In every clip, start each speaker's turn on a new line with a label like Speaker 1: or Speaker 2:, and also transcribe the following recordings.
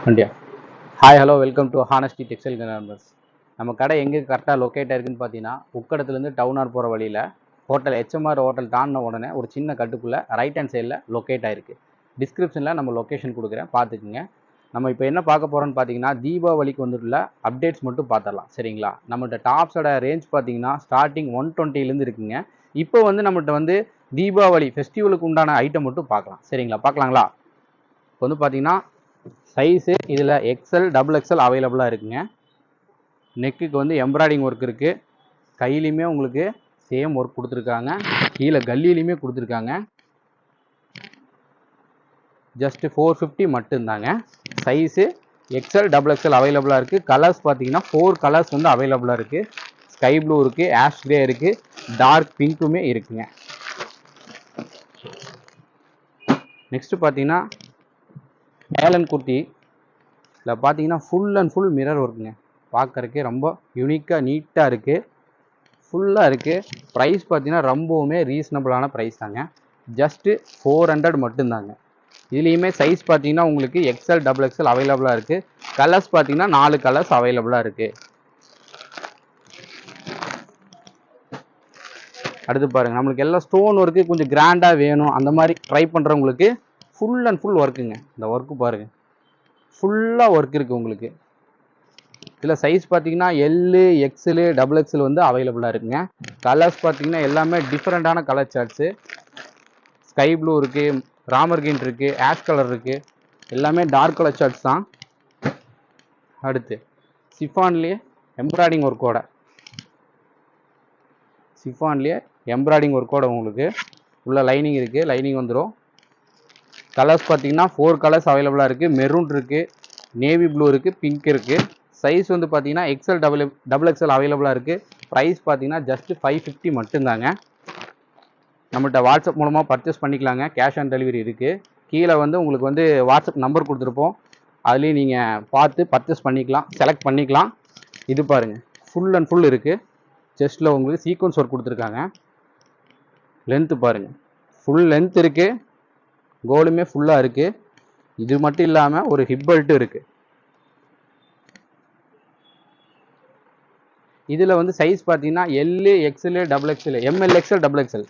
Speaker 1: வண்டியா. Hi hello welcome to honesty textile converse. நம்ம கடை எங்கே கரெக்டாக லொக்கேட் ஆயிருக்குன்னு பார்த்தீங்கன்னா, உக்கடத்துலேருந்து டவுனார் போகிற வழியில் ஹோட்டல் ஹெச்எம்ஆர் ஹோட்டல் தாண்டின உடனே ஒரு சின்ன கட்டுக்குள்ளே ரைட் ஹேண்ட் சைடில் லொக்கேட் ஆயிருக்கு. டிஸ்கிரிப்ஷனில் நம்ம லொக்கேஷன் கொடுக்குறேன், பார்த்துக்குங்க. நம்ம இப்போ என்ன பார்க்க போகிறோம்னு பார்த்தீங்கன்னா, தீபாவளிக்கு வந்துட்டுள்ள அப்டேட்ஸ் மட்டும் பார்த்துடலாம், சரிங்களா? நம்மகிட்ட டாப்ஸோட ரேஞ்ச் பார்த்தீங்கன்னா ஸ்டார்டிங் 120லேருந்து இருக்குங்க. இப்போ வந்து நம்மகிட்ட வந்து தீபாவளி ஃபெஸ்டிவலுக்கு உண்டான ஐட்டம் மட்டும் பார்க்கலாம், சரிங்களா? பார்க்கலாங்களா? இப்போ வந்து பார்த்தீங்கன்னா சைஸு இதில் எக்ஸ்எல் டபுள் எக்ஸ்எல் அவைலபிளாக இருக்குங்க. நெக்குக்கு வந்து எம்ப்ராய்டிங் ஒர்க் இருக்குது. கையிலையுமே உங்களுக்கு சேம் ஒர்க் கொடுத்துருக்காங்க. கீழே கல்லிலையுமே கொடுத்துருக்காங்க. ஜஸ்ட்டு 450 மட்டும்தாங்க. சைஸு எக்ஸ்எல் டபுள் எக்ஸ்எல் அவைலபிளாக இருக்குது. கலர்ஸ் பார்த்தீங்கன்னா 4 கலர்ஸ் வந்து அவைலபிளாக இருக்குது. ஸ்கை ப்ளூ இருக்குது, ஆஷ் கிரே இருக்குது, டார்க் பிங்க்குமே இருக்குங்க. நெக்ஸ்ட்டு பார்த்தீங்கன்னா ஏலன் குர்த்தி இதில் பார்த்தீங்கன்னா ஃபுல் அண்ட் ஃபுல் மிரர் ஒர்க்குங்க. பார்க்குறக்கே ரொம்ப யூனிக்காக நீட்டாக இருக்குது, ஃபுல்லாக இருக்குது. ப்ரைஸ் பார்த்தீங்கன்னா ரொம்பவுமே ரீசனபிளான ப்ரைஸ் தாங்க. ஜஸ்ட்டு 400 மட்டும்தாங்க. இதுலேயுமே சைஸ் பார்த்தீங்கன்னா உங்களுக்கு எக்ஸ்எல் டபுள் எக்ஸ்எல் அவைலபிளாக இருக்குது. கலர்ஸ் பார்த்தீங்கன்னா 4 கலர்ஸ் அவைலபிளாக இருக்குது. அடுத்து பாருங்கள், நம்மளுக்கு எல்லாம் ஸ்டோன் ஒர்க்கு கொஞ்சம் கிராண்டாக வேணும் அந்த மாதிரி ட்ரை பண்ணுறவங்களுக்கு ஃபுல் அண்ட் ஃபுல் ஒர்க்குங்க. இந்த ஒர்க்கு பாருங்கள், ஃபுல்லாக ஒர்க் இருக்குது உங்களுக்கு. இதில் சைஸ் பார்த்தீங்கன்னா எல்லு எக்ஸலு டபுள் எக்ஸல் வந்து அவைலபிளாக இருக்குங்க. கலர்ஸ் பார்த்தீங்கன்னா எல்லாமே டிஃப்ரெண்ட்டான கலர் சார்ட்ஸு. ஸ்கை ப்ளூ இருக்குது, ராமர் கிரீன் இருக்குது, ஆஷ் கலர் இருக்குது, எல்லாமே டார்க் கலர் சார்ட்ஸ் தான். அடுத்து சிஃபான்லேயே எம்ப்ராய்டிங் ஒர்க்கோட, சிஃபான்லேயே எம்ப்ராய்டிங் ஒர்க்கோட உங்களுக்கு உள்ள லைனிங் இருக்குது, லைனிங் வந்துடும். கலர்ஸ் பார்த்தீங்கன்னா 4 கலர்ஸ் அவைலபிளாக இருக்குது. மெரூன் இருக்குது, நேவி ப்ளூ இருக்குது, பிங்க் இருக்குது. சைஸ் வந்து பார்த்தீங்கன்னா எக்ஸ்எல் டபுள் எக்ஸ்எல் அவைலபிளாக இருக்குது. ப்ரைஸ் பார்த்தீங்கன்னா ஜஸ்ட்டு 550 மட்டும்தாங்க. நம்மள்கிட்ட வாட்ஸ்அப் மூலமாக பர்ச்சேஸ் பண்ணிக்கலாங்க. கேஷ் ஆன் டெலிவரி இருக்குது. கீழே வந்து உங்களுக்கு வந்து வாட்ஸ்அப் நம்பர் கொடுத்துருப்போம், அதுலேயும் நீங்கள் பார்த்து பர்ச்சேஸ் பண்ணிக்கலாம், செலக்ட் பண்ணிக்கலாம். இது பாருங்கள், ஃபுல் அண்ட் ஃபுல் இருக்குது. செஸ்ட்டில் உங்களுக்கு சீக்வன்ஸ் ஒர்க் கொடுத்துருக்காங்க. லென்த்து பாருங்கள், ஃபுல் லென்த் இருக்குது, கோலுமே ஃபுல்லாக இருக்குது. இது மட்டும் இல்லாமல் ஒரு ஹிப் பெல்ட்டும் இருக்குது. இதில் வந்து சைஸ் பார்த்தீங்கன்னா எல்லு XL double XL, M L XL double XL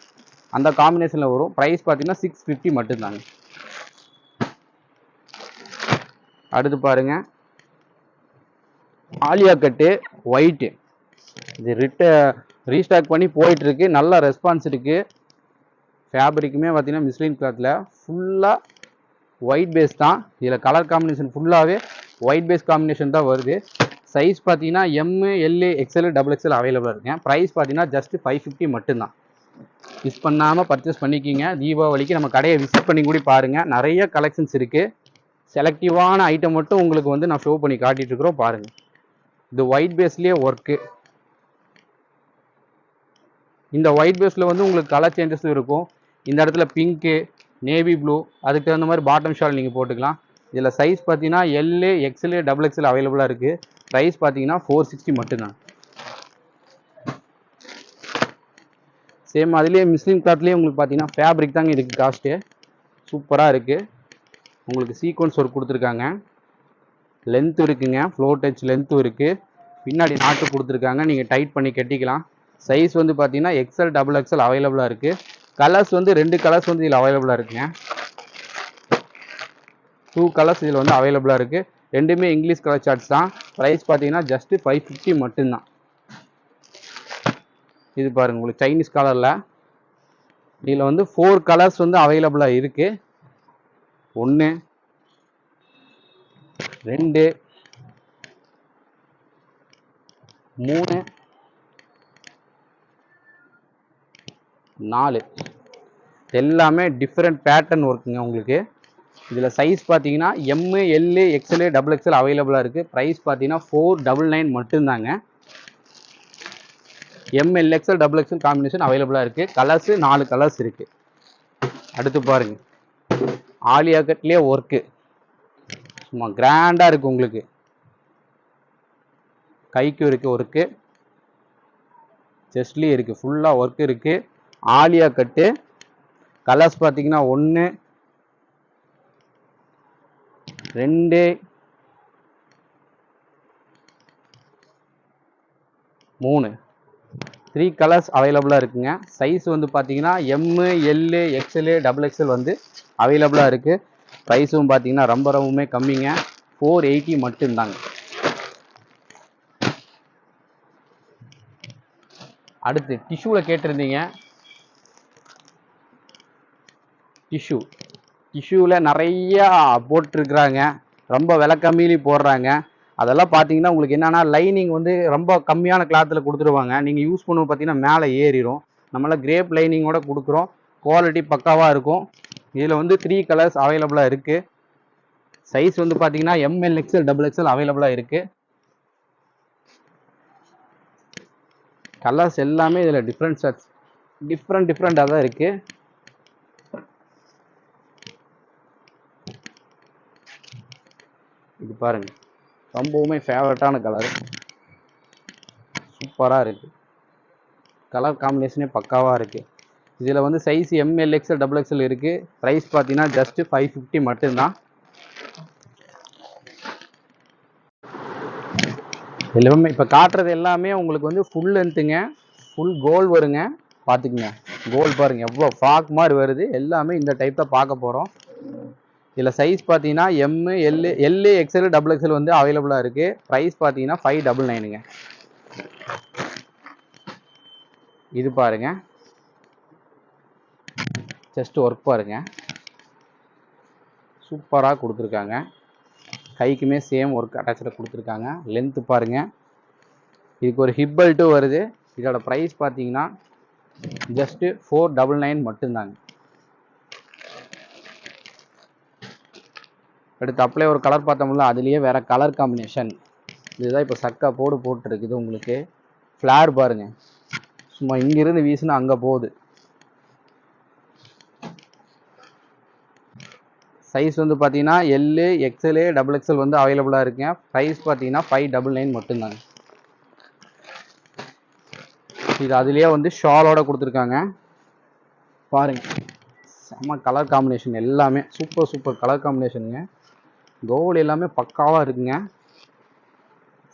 Speaker 1: அந்த காம்பினேஷனில் வரும். ப்ரைஸ் பார்த்தீங்கன்னா 650 மட்டும்தாங்க. அடுத்து ஆலியா கட்டு ஒயிட்டு, இது ரீஸ்டாக் பண்ணி போயிட்டுருக்கு. நல்ல ரெஸ்பான்ஸ் இருக்குது. ஃபேப்ரிக்குமே பார்த்தீங்கன்னா மிஸ்லின் கிளாத்தில் ஃபுல்லாக ஒயிட் பேஸ் தான். இதில் கலர் காம்பினேஷன் ஃபுல்லாகவே ஒயிட் பேஸ் காம்பினேஷன் தான் வருது. சைஸ் பார்த்தீங்கன்னா எம்மு எல்லு எக்ஸ்எல் டபுள் எக்ஸ்எல் அவைலபிளாக இருக்குங்க. ப்ரைஸ் பார்த்தீங்கன்னா ஜஸ்ட்டு 550 மட்டும்தான். மிஸ் பண்ணாமல் பர்ச்சேஸ் பண்ணிக்கிங்க. தீபாவளிக்கு நம்ம கடையை விசிட் பண்ணி கூட பாருங்கள், நிறைய கலெக்ஷன்ஸ் இருக்குது. செலக்டிவான ஐட்டம் மட்டும் உங்களுக்கு வந்து நான் ஷோ பண்ணி காட்டிகிட்ருக்குறோம் பாருங்கள். இது ஒயிட் பேஸ்லேயே ஒர்க்கு. இந்த ஒயிட் பேஸில் வந்து உங்களுக்கு கலர் சேஞ்சஸ் இருக்கும். இந்த இடத்துல பிங்க்கு, நேவி ப்ளூ, அதுக்கு தகுந்த மாதிரி பாட்டம் ஷால் நீங்கள் போட்டுக்கலாம். இதில் சைஸ் பார்த்தீங்கன்னா எல்லு எக்ஸ்எல் டபுள் எக்ஸ்எல் அவைலபிளாக இருக்குது. ப்ரைஸ் பார்த்தீங்கன்னா 460 மட்டும்தான். சேம் அதுலேயே மிஸ்லின் கிளாத்லேயே உங்களுக்கு பார்த்தீங்கன்னா ஃபேப்ரிக் தாங்க இதுக்கு காஸ்ட்டு. சூப்பராக இருக்குது. உங்களுக்கு சீக்வன்ஸ் ஒர்க் கொடுத்துருக்காங்க. லென்த் இருக்குங்க, ஃப்ளோர் டச் லென்த்தும் இருக்குது. பின்னாடி நாட்டு கொடுத்துருக்காங்க, நீங்கள் டைட் பண்ணி கட்டிக்கலாம். சைஸ் வந்து பார்த்தீங்கன்னா எக்ஸ்எல் டபுள் எக்ஸ்எல் அவைலபிளாக இருக்குது. கலர்ஸ் வந்து 2 கலர்ஸ் வந்து இதில் அவைலபிளாக இருக்குங்க. 2 கலர்ஸ் இதில் வந்து அவைலபிளாக இருக்குது. ரெண்டுமே இங்கிலீஷ் கலர் சார்ட்ஸ் தான். ப்ரைஸ் பார்த்தீங்கன்னா ஜஸ்ட்டு 550 மட்டும்தான். இது பாருங்கள், உங்களுக்கு சைனீஸ் கலரில் இதில் வந்து 4 கலர்ஸ் வந்து அவைலபிளாக இருக்குது. 1 2 3 4 எல்லாமே டிஃப்ரெண்ட் பேட்டர்ன் ஒர்க்குங்க உங்களுக்கு. இதில் சைஸ் பார்த்தீங்கன்னா எம்மு எல்லு எக்ஸ்எல் டபுள் எக்ஸ்எல் அவைலபிளாக இருக்குது. ப்ரைஸ் பார்த்தீங்கன்னா 499 மட்டும்தாங்க. M L XL double XL combination அவைலபிளாக இருக்குது. கலர்ஸு 4 கலர்ஸ் இருக்குது. அடுத்து பாருங்கள், ஆலியா கட்லேயே ஒர்க்கு சும்மா கிராண்டாக இருக்குது உங்களுக்கு. கைக்கும் இருக்குது ஒர்க்கு, செஸ்ட்லேயும் இருக்குது, ஃபுல்லாக ஒர்க் இருக்குது. ஆலியா கட்டு. கலர்ஸ் பார்த்தீங்கன்னா 1 2 3 3 கலர்ஸ் அவைலபிளாக இருக்குங்க. சைஸ் வந்து பார்த்தீங்கன்னா எம்மு, எல்லு, எக்ஸ்எல்லு, டபுள் எக்ஸ்எல் வந்து அவைலபிளாக இருக்குது. ப்ரைஸும் பார்த்தீங்கன்னா ரொம்பவுமே கம்மிங்க. 480 மட்டும்தாங்க. அடுத்து டிஷ்யூவில் கேட்டிருந்தீங்க. டிஷ்யூவில் நிறையா போட்டிருக்கிறாங்க. ரொம்ப விலை கம்மியிலே போடுறாங்க. அதெல்லாம் பார்த்தீங்கன்னா உங்களுக்கு என்னென்னா லைனிங் வந்து ரொம்ப கம்மியான கிளாத்தில் கொடுத்துருவாங்க. நீங்கள் யூஸ் பண்ணுவோம் பார்த்தீங்கன்னா மேலே ஏறிடும். நம்மளாம் கிரேப் லைனிங்கோட கொடுக்குறோம். குவாலிட்டி பக்காவாக இருக்கும். இதில் வந்து 3 கலர்ஸ் அவைலபிளாக இருக்குது. சைஸ் வந்து பார்த்தீங்கன்னா எம்எல், எக்ஸ்எல், டபுள் எக்ஸ்எல் அவைலபிளாக இருக்குது. கலர்ஸ் எல்லாமே இதில் டிஃப்ரெண்ட்டாக தான் இருக்குது. இது பாருங்க, ரொம்பவுமே ஃபேவரட்டான கலர். சூப்பராக இருக்குது. கலர் காம்பினேஷனே பக்காவாக இருக்குது. இதில் வந்து size ML, XL, double XL இருக்குது. ப்ரைஸ் பார்த்தீங்கன்னா ஜஸ்ட் 550 மட்டும்தான். எல்லாமே இப்போ காட்டுறது எல்லாமே உங்களுக்கு வந்து ஃபுல் லென்த்துங்க. ஃபுல் கோல் வருங்க. பார்த்துக்குங்க, கோல் பாருங்கள் எவ்வளோ ஃபாக் மாதிரி வருது. எல்லாமே இந்த டைப் தான் பார்க்க போகிறோம். இதில் சைஸ் பார்த்தீங்கன்னா எம்மு, எல்லு, எக்ஸ்எல், டபுள் எக்ஸ்எல் வந்து அவைலபிளாக இருக்குது. ப்ரைஸ் பார்த்தீங்கன்னா 599ங்க. இது பாருங்க, செஸ்ட் ஒர்க் பாருங்க, சூப்பராக கொடுத்துருக்காங்க. கைக்குமே சேம் ஒர்க் அட்டாச்சில் கொடுத்துருக்காங்க. லென்த்து பாருங்க. இதுக்கு ஒரு ஹிப் பெல்ட்டும் வருது. இதோட ப்ரைஸ் பார்த்தீங்கன்னா ஜஸ்ட்டு 499 மட்டும்தாங்க. அடுத்து அப்ளை ஒரு கலர் பார்த்தோம்ல, அதுலேயே வேறு கலர் காம்பினேஷன். இதுதான் இப்போ சக்கா போட்டுருக்குது. உங்களுக்கு ஃப்ளார் பாருங்கள், சும்மா இங்கிருந்து வீசுனா அங்கே போகுது. சைஸ் வந்து பார்த்தீங்கன்னா எல்லு, எக்ஸ்எல்லு, டபுள் எக்ஸ்எல் வந்து அவைலபிளாக இருக்குங்க. ப்ரைஸ் பார்த்தீங்கன்னா 599 மட்டும்தாங்க. இது அதுலேயே வந்து ஷாலோட கொடுத்துருக்காங்க. பாருங்கள், செம்ம கலர் காம்பினேஷன். எல்லாமே சூப்பர் கலர் காம்பினேஷனுங்க. கோல்டு எல்லாமே பக்காவாக இருக்குங்க.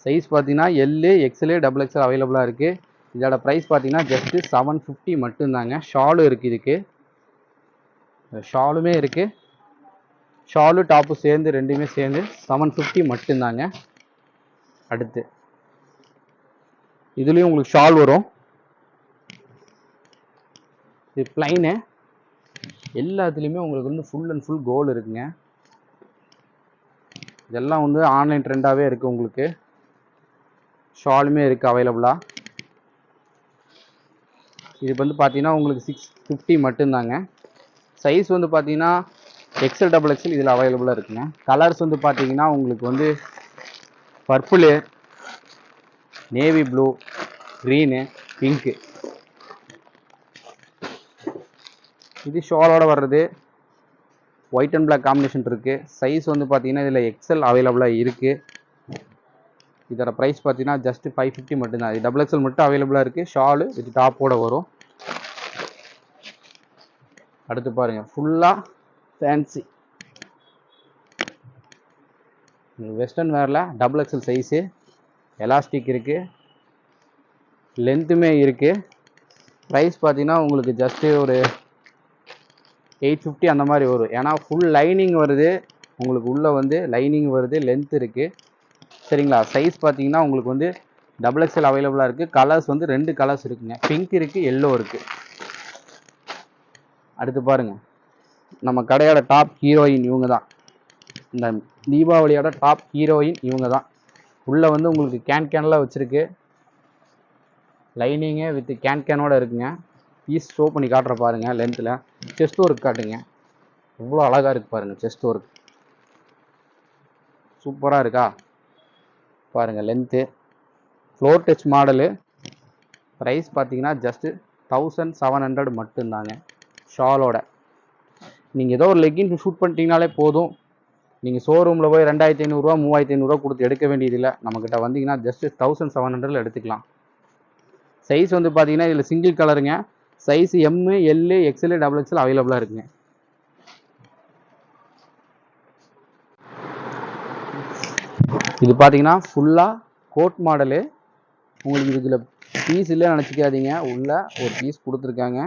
Speaker 1: சைஸ் பார்த்தீங்கன்னா எல்லு, எக்ஸ்எல்லு, டபுள் எக்ஸ்எல் அவைலபிளாக இருக்குது. இதோட ப்ரைஸ் பார்த்தீங்கன்னா ஜஸ்ட்டு 750 மட்டும்தாங்க. ஷாலும் இருக்குது. இதுக்கு ஷாலுமே இருக்குது. ஷாலு டாப்பு சேர்ந்து ரெண்டுமே சேர்ந்து 750 மட்டும்தாங்க. அடுத்து இதுலேயும் உங்களுக்கு ஷால் வரும். இது பிளைனு. எல்லாத்துலேயுமே உங்களுக்கு வந்து ஃபுல் அண்ட் ஃபுல் கோல்டு இருக்குங்க. இதெல்லாம் வந்து ஆன்லைன் ட்ரெண்டாகவே இருக்குது. உங்களுக்கு ஷாலுமே இருக்குது அவைலபிளாக. இது வந்து பார்த்தீங்கன்னா உங்களுக்கு 650 மட்டும்தாங்க. சைஸ் வந்து பார்த்தீங்கன்னா எக்ஸ்எல், டபுள் எக்ஸ்எல் இதில் அவைலபிளாக இருக்குங்க. கலர்ஸ் வந்து பார்த்தீங்கன்னா உங்களுக்கு வந்து purple, navy blue, green, pink. இது ஷாலோட வர்றது. ஒயிட் அண்ட் பிளாக் காம்பினேஷன் இருக்குது. சைஸ் வந்து பார்த்தீங்கன்னா இதில் எக்ஸ்எல் அவைலபிளாக இருக்குது. இதோட ப்ரைஸ் பார்த்தீங்கன்னா ஜஸ்ட் 550 மட்டும்தான். இது டபுள் எக்ஸ்எல் மட்டும் அவைலபிளாக இருக்குது. ஷாலு இது டாப்போட வரும். அடுத்து பாருங்கள், ஃபுல்லாக ஃபேன்சி வெஸ்டர்ன் வேரில் டபுள் எக்ஸ்எல் சைஸு. எலாஸ்டிக் இருக்குது, லென்த்துமே இருக்குது. ப்ரைஸ் பார்த்தீங்கன்னா உங்களுக்கு ஜஸ்ட்டு ஒரு 850 அந்த மாதிரி வரும். ஏன்னா ஃபுல் லைனிங் வருது. உங்களுக்கு உள்ளே வந்து லைனிங் வருது, லென்த் இருக்குது. சரிங்களா. சைஸ் பார்த்தீங்கன்னா உங்களுக்கு வந்து டபுள் எக்ஸ்எல் அவைலபிளாக இருக்குது. கலர்ஸ் வந்து 2 கலர்ஸ் இருக்குங்க. பிங்க் இருக்குது, எல்லோ இருக்குது. அடுத்து பாருங்கள், நம்ம கடையோட டாப் ஹீரோயின் இவங்க தான். இந்த தீபாவளியோட டாப் ஹீரோயின் இவங்க தான். உள்ளே வந்து உங்களுக்கு கேன்லாம் வச்சுருக்கு. லைனிங்கே வித் கேனோட இருக்குங்க. பீஸ் ஷோ பண்ணி காட்டுற பாருங்கள். லென்த்தில் செஸ்ட் ஒர்க் காட்டுங்க. எவ்வளோ அழகாக இருக்குது பாருங்கள். செஸ்ட் ஒர்க் சூப்பராக இருக்கா பாருங்கள். Length floor touch model. Price பார்த்தீங்கன்னா ஜஸ்ட்டு 1700 மட்டும்தாங்க. ஷாலோட நீங்கள் ஏதோ ஒரு லெக்கின் ஷூட் பண்ணிட்டீங்கனாலே போதும். நீங்கள் ஷோரூமில் போய் 2500 3500 கொடுத்து எடுக்க வேண்டியதில்லை. நம்மக்கிட்ட வந்தீங்கன்னா ஜஸ்ட்டு 1700 எடுத்துக்கலாம். சைஸ் வந்து பார்த்தீங்கன்னா இதில் சிங்கிள் கலருங்க. சைஸ் எம்மு, எல்லு, எக்ஸ்எல்லு, டபுள் எக்ஸ்எல் அவைலபிளாக இருக்குங்க. இது பார்த்தீங்கன்னா ஃபுல்லாக கோட் மாடலு. உங்களுக்கு இதில் பீஸ் இல்லை நினச்சிக்காதீங்க, உள்ள ஒரு பீஸ் கொடுத்துருக்காங்க,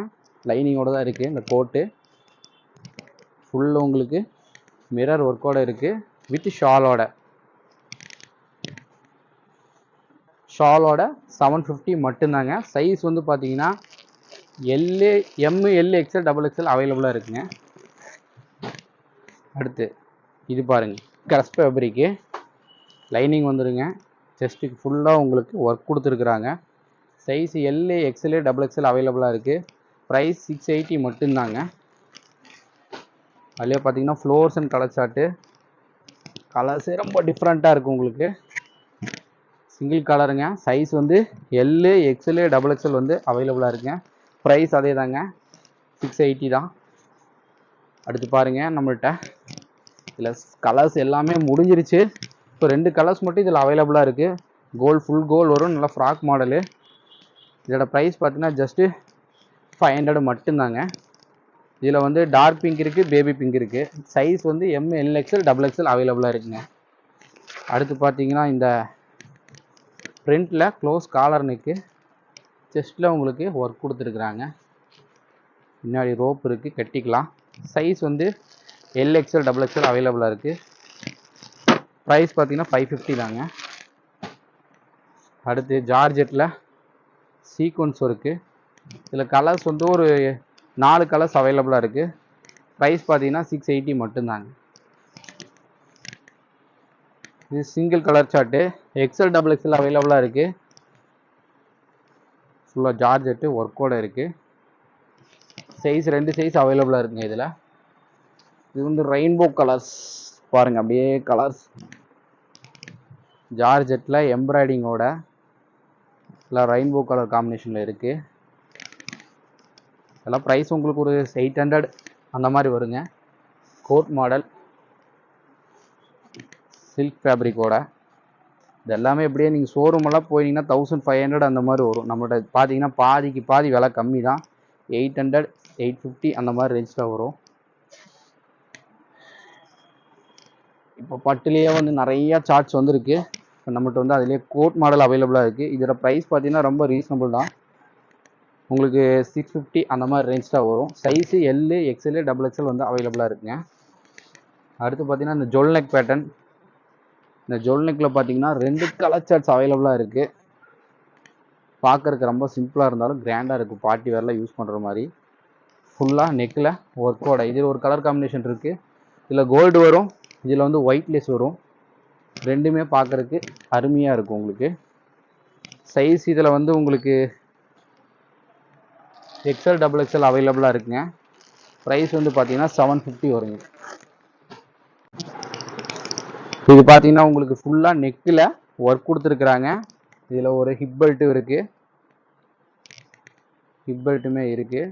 Speaker 1: லைனிங்கோட தான் இருக்குது. இந்த கோட்டு ஃபுல்லாக உங்களுக்கு மிரர் ஒர்க்கோட இருக்குது, வித் ஷாலோட 750 மட்டும்தாங்க. சைஸ் வந்து பார்த்தீங்கன்னா L, M, L, XL, double XL அவைலபிளாக இருக்குங்க. அடுத்து இது பாருங்கள், கரஸ் ஃபேப்ரிக்கு லைனிங் வந்துடுங்க. செஸ்ட்டுக்கு ஃபுல்லாக உங்களுக்கு ஒர்க் கொடுத்துருக்குறாங்க. சைஸ் எல்லு, எக்ஸ்எல், டபுள் எக்ஸ்எல் அவைலபிளாக இருக்குது. ப்ரைஸ் 680 மட்டும்தாங்க. அதிலே பார்த்தீங்கன்னா ஃப்ளோர்ஸ் அண்ட் கலர் சார்ட்டு, கலர்ஸே ரொம்ப டிஃப்ரெண்ட்டாக இருக்குது உங்களுக்கு. சிங்கிள் கலருங்க. சைஸ் வந்து எல்லு, எக்ஸ்எல், டபுள் எக்ஸ்எல் வந்து அவைலபிளாக இருக்குங்க. ப்ரைஸ் அதே தாங்க, 680 தான். அடுத்து பாருங்கள், நம்மள்கிட்ட இதில் கலர்ஸ் எல்லாமே முடிஞ்சிருச்சு. இப்போ 2 கலர்ஸ் மட்டும் இதில் அவைலபிளாக இருக்குது. கோல்டு, ஃபுல் கோல்டு வரும், நல்லா ஃப்ராக் மாடலு. இதோட ப்ரைஸ் பார்த்தீங்கன்னா ஜஸ்ட்டு 500 மட்டும்தாங்க. இதில் வந்து டார்க் பிங்க் இருக்குது, பேபி பிங்க் இருக்குது. சைஸ் வந்து M, L, XL, double XL அவைலபிளாக இருக்குங்க. அடுத்து பார்த்தீங்கன்னா இந்த பிரிண்டில் க்ளோஸ் காலர் நெக்கு, செஸ்ட்டில் உங்களுக்கு ஒர்க் கொடுத்துருக்குறாங்க. முன்னாடி ரோப் இருக்குது, கட்டிக்கலாம். சைஸ் வந்து எல், எக்ஸ்எல், டபுள் எக்ஸ்எல் அவைலபிளாக இருக்குது. ப்ரைஸ் பார்த்தீங்கன்னா 550 தாங்க. அடுத்து ஜார்ஜெட்டில் சீக்வன்ஸ் இருக்குது. இதில் கலர்ஸ் வந்து ஒரு 4 கலர்ஸ் அவைலபிளாக இருக்குது. ப்ரைஸ் பார்த்தீங்கன்னா 680 மட்டும்தாங்க. இது single colour chart, XL, double XL அவைலபிளாக இருக்குது. ஃபுல்லாக ஜார்ஜெட்டு ஒர்க்கோடு இருக்குது. சைஸ் 2 சைஸ் அவைலபிளாக இருக்குங்க. இதில் இது வந்து ரெயின்போ கலர்ஸ் பாருங்கள், அப்படியே கலர்ஸ் ஜார்ஜெட்டில் எம்ப்ராய்டிங்கோட இல்லை ரெயின்போ கலர் காம்பினேஷனில் இருக்குது. இதெல்லாம் ப்ரைஸ் உங்களுக்கு ஒரு 800 அந்த மாதிரி வருங்க. கோட் மாடல் சில்க் ஃபேப்ரிக்கோட. இது எல்லாமே எப்படியே நீங்கள் ஷோரூமெல்லாம் போயிட்டீங்கன்னா 1500 அந்த மாதிரி வரும். நம்மள்கிட்ட பார்த்தீங்கன்னா பாதிக்கு பாதி விலை கம்மி தான், 800, 850 அந்த மாதிரி ரேஞ்சில் வரும். இப்போ பட்டுலேயே வந்து நிறையா சார்ட்ஸ் வந்துருக்கு. இப்போ நம்மகிட்ட வந்து அதிலே கோட் மாடல் அவைலபிளாக இருக்குது. இதோட ப்ரைஸ் பார்த்தீங்கன்னா ரொம்ப ரீசனபிள் தான், உங்களுக்கு 650 அந்த மாதிரி ரேஞ்ச் தான் வரும். சைஸு எல்லு, எக்ஸ்எல், டபுள் எக்ஸ்எல் வந்து அவைலபிளாக இருக்குங்க. அடுத்து பார்த்தீங்கன்னா இந்த ஜொல் நெக் பேட்டர்ன். இந்த ஜொல் நெக்கில் பார்த்தீங்கன்னா 2 கலர் சார்ட்ஸ் அவைலபிளாக இருக்குது. பார்க்குறதுக்கு ரொம்ப சிம்பிளாக இருந்தாலும் கிராண்டாக இருக்குது, பார்ட்டி வேரில் யூஸ் பண்ணுற மாதிரி. ஃபுல்லாக நெக்கில் ஒர்க்கோட இதில் ஒரு கலர் காம்பினேஷன் இருக்குது. இதில் கோல்டு வரும், இதில் வந்து ஒயிட்லெஸ் வரும். ரெண்டுமே பார்க்குறதுக்கு அருமையாக இருக்கும் உங்களுக்கு. சைஸ் இதில் வந்து உங்களுக்கு எக்ஸ்எல், டபுள் எக்ஸ்எல் அவைலபிளாக இருக்குங்க. ப்ரைஸ் வந்து பார்த்தீங்கன்னா 750 வருங்க. இது பார்த்தீங்கன்னா உங்களுக்கு ஃபுல்லாக நெக்கில் ஒர்க் கொடுத்துருக்குறாங்க. இதில் ஒரு ஹிப் பெல்ட்டும் இருக்குது, ஹிப் பெல்ட்டுமே இருக்குது.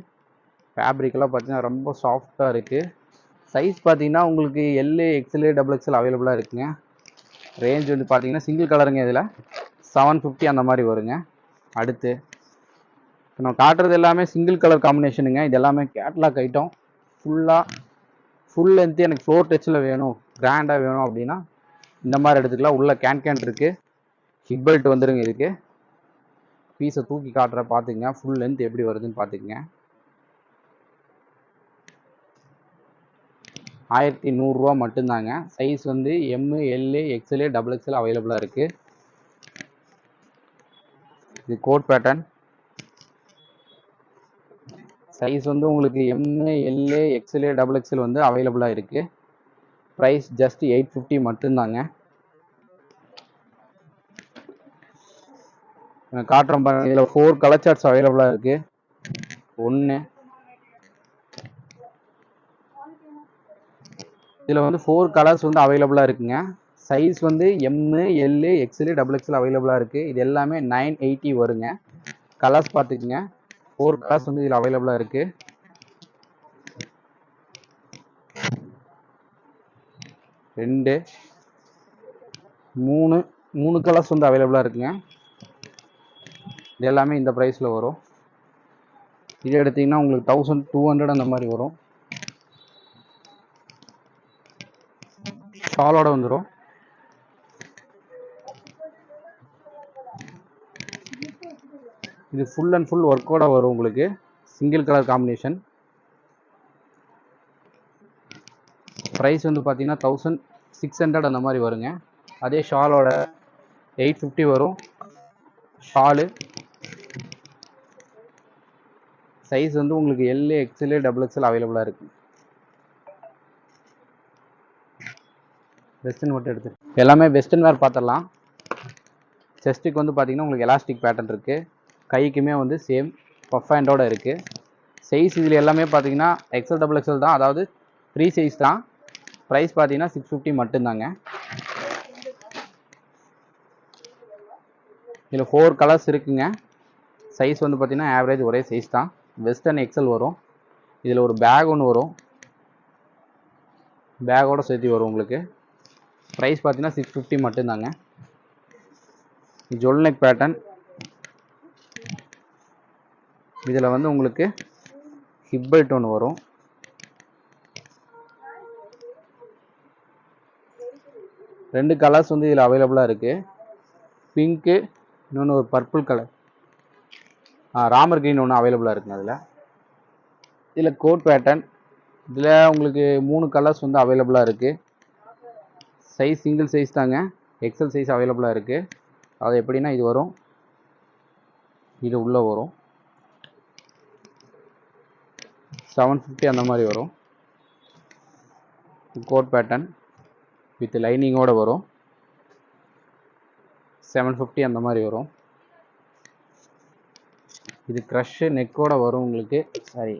Speaker 1: ஃபேப்ரிக்கெல்லாம் பார்த்தீங்கன்னா ரொம்ப சாஃப்டாக இருக்குது. சைஸ் பார்த்தீங்கன்னா உங்களுக்கு எல்லு, எக்ஸ்எல், டபுள் எக்ஸ்எல் அவைலபிளாக இருக்குங்க. ரேஞ்ச் வந்து பார்த்தீங்கன்னா சிங்கிள் கலருங்க, இதில் 750 அந்த மாதிரி வருங்க. அடுத்து இப்போ நான் காட்டுறது எல்லாமே சிங்கிள் கலர் காம்பினேஷனுங்க. இது எல்லாமே கேட்லாக் ஐட்டம். ஃபுல் லென்த்து எனக்கு ஃப்ளோர் டச்சில் வேணும், கிராண்டாக வேணும் அப்படின்னா இந்த மாதிரி எடுத்துக்கலாம். உள்ள கேன் இருக்குது, ஹிப் பெல்ட் வந்துடுங்க. இதுக்கு பீஸை தூக்கி காட்டுற பார்த்துக்குங்க, ஃபுல் லென்த் எப்படி வருதுன்னு பார்த்துக்குங்க. 1100 ரூபா மட்டும்தாங்க. சைஸ் வந்து எம்மு, எல்லு, எக்ஸ்எல், டபுள் எக்ஸ்எல் அவைலபிளாக இருக்குது. இது கோட் பேட்டர்ன். சைஸ் வந்து உங்களுக்கு எம்மு, எல்லு, எக்ஸ்எல், டபுள் எக்ஸ்எல் வந்து அவைலபிளாக இருக்குது. ப்ரைஸ் ஜஸ்ட் 850 மட்டும்தாங்க. காட்டுறோம் பாருங்க, இதில் 4 கலர் சார்ட்ஸ் அவைலபிளாக இருக்குது. 1 இதில் வந்து 4 கலர்ஸ் வந்து அவைலபிளாக இருக்குங்க. சைஸ் வந்து எம்மு, எல்லு, எக்ஸ்எல், டபுள் எக்ஸ்எல் அவைலபிளாக இருக்குது. இது எல்லாமே 980 வருங்க. கலர்ஸ் பார்த்துக்குங்க, 4 கலர்ஸ் வந்து இதில் அவைலபிளாக இருக்குது. ரெண்டு, மூணு கலர்ஸ் வந்து அவைலபிளாக இருக்குங்க. இது எல்லாமே இந்த ப்ரைஸில் வரும். இது எடுத்திங்கன்னா உங்களுக்கு 1200 அந்த மாதிரி வரும். ஷாலோட வந்துடும். இது ஃபுல் அண்ட் ஃபுல் ஒர்க்கோட வரும் உங்களுக்கு, சிங்கிள் கலர் காம்பினேஷன். ப்ரைஸ் வந்து பார்த்தீங்கன்னா 1600 அந்த மாதிரி வருங்க. அதே ஷாலோட 850 வரும். ஷாலு சைஸ் வந்து உங்களுக்கு எல், எக்ஸ்எல், XXL அவைலபிளாக இருக்குது. வெஸ்டர்ன் மட்டும் எடுத்து எல்லாமே வெஸ்டர்ன் வேர் பார்த்துடலாம். செஸ்ட்டுக்கு வந்து பார்த்தீங்கன்னா உங்களுக்கு எலாஸ்டிக் பேட்டர்ன் இருக்குது. கைக்குமே வந்து சேம் பஃப் ஹேண்டோட இருக்குது. சைஸ் இதில் எல்லாமே பார்த்தீங்கன்னா XL XXL தான், அதாவது ஃப்ரீ சைஸ் தான். ப்ரைஸ் பார்த்தீங்கன்னா 650 மட்டும்தாங்க. இதில் 4 கலர்ஸ் இருக்குங்க. சைஸ் வந்து பார்த்தீங்கன்னா ஆவரேஜ் ஒரே சைஸ் தான். வெஸ்டர்ன் XL வரும். இதில் ஒரு பேக் ஒன்று வரும், பேக்கோட சேர்த்து வரும் உங்களுக்கு. ப்ரைஸ் பார்த்தீங்கன்னா 650 மட்டும்தாங்க. ஜொல் நெக் பேட்டர்ன். இதில் வந்து உங்களுக்கு ஹிப் பெல்ட் ஒன்று வரும். ரெண்டு கலர்ஸ் வந்து இதில் அவைலபிளாக இருக்குது. பிங்க்கு, இன்னொன்று ஒரு பர்பிள் கலர், ராமர் கிரீன் ஒன்று அவைலபிளாக இருக்குங்க. இதில் கோட் பேட்டர்ன். இதில் உங்களுக்கு 3 கலர்ஸ் வந்து அவைலபிளாக இருக்குது. சைஸ் சிங்கிள் சைஸ் தாங்க, எக்ஸல் சைஸ் அவைலபிளாக இருக்குது. அது எப்படின்னா இது வரும், இது உள்ளே வரும். 750 அந்த மாதிரி வரும். கோட் பேட்டர்ன் வித் லைனிங்கோடு வரும். 750 அந்த மாதிரி வரும். இது க்ரஷ்ஷு நெக்கோட வரும் உங்களுக்கு, சாரி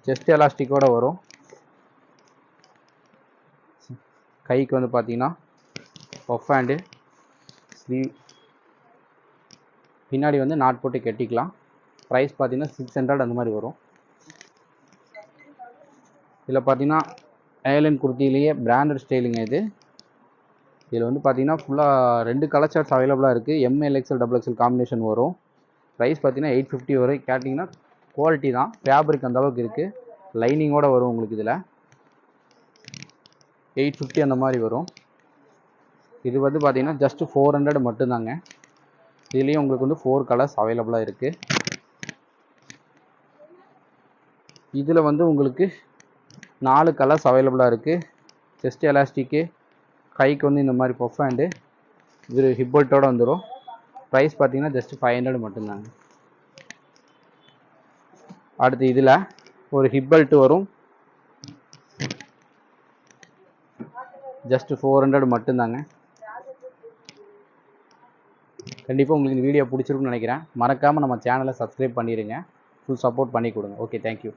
Speaker 1: செஸ்ட் எலாஸ்டிக்கோட வரும். கைக்கு வந்து பார்த்தீங்கன்னா பஃப் ஹேண்டு, ஸ்லீவ் பின்னாடி வந்து நாட் போட்டு கட்டிக்கலாம். ப்ரைஸ் பார்த்தீங்கன்னா 600 அந்த மாதிரி வரும். இதில் பார்த்தீங்கன்னா ஏலன் குர்த்திலேயே பிராண்டட் ஸ்டைலுங்க இது. இதில் வந்து பார்த்தீங்கன்னா ஃபுல்லாக 2 கலர் சார்ட்ஸ் அவைலபிளாக இருக்குது. ML, XL, XXL காம்பினேஷன் வரும். ப்ரைஸ் பார்த்தீங்கன்னா 850 வரை. கேட்டிங்கன்னா குவாலிட்டி தான், ஃபேப்ரிக் அந்த அளவுக்கு இருக்குது. லைனிங்கோடு வரும் உங்களுக்கு. இதில் 850 அந்த மாதிரி வரும். இது வந்து பார்த்தீங்கன்னா ஜஸ்ட் 400 மட்டும்தாங்க. இதுலேயும் உங்களுக்கு வந்து 4 கலர்ஸ் அவைலபிளாக இருக்குது. இதில் வந்து உங்களுக்கு 4 கலர்ஸ் அவைலபிளாக இருக்குது. செஸ்ட் எலாஸ்டிக்கு, கைக்கு வந்து இந்த மாதிரி பஃப் ஹேண்டு, இது ஹிப் பெல்ட்டோடு வந்துடும். ப்ரைஸ் பார்த்தீங்கன்னா ஜஸ்ட் 500 மட்டும்தாங்க. அடுத்து இதில் ஒரு ஹிப் பெல்ட் வரும், ஜஸ்ட் 400 மட்டும்தாங்க. கண்டிப்பாக உங்களுக்கு இந்த வீடியோ பிடிச்சிருக்குன்னு நினைக்கிறேன். மறக்காமல் நம்ம சேனலை சப்ஸ்கிரைப் பண்ணிடுங்க. ஃபுல் சப்போர்ட் பண்ணி கொடுங்க. Okay, thank you.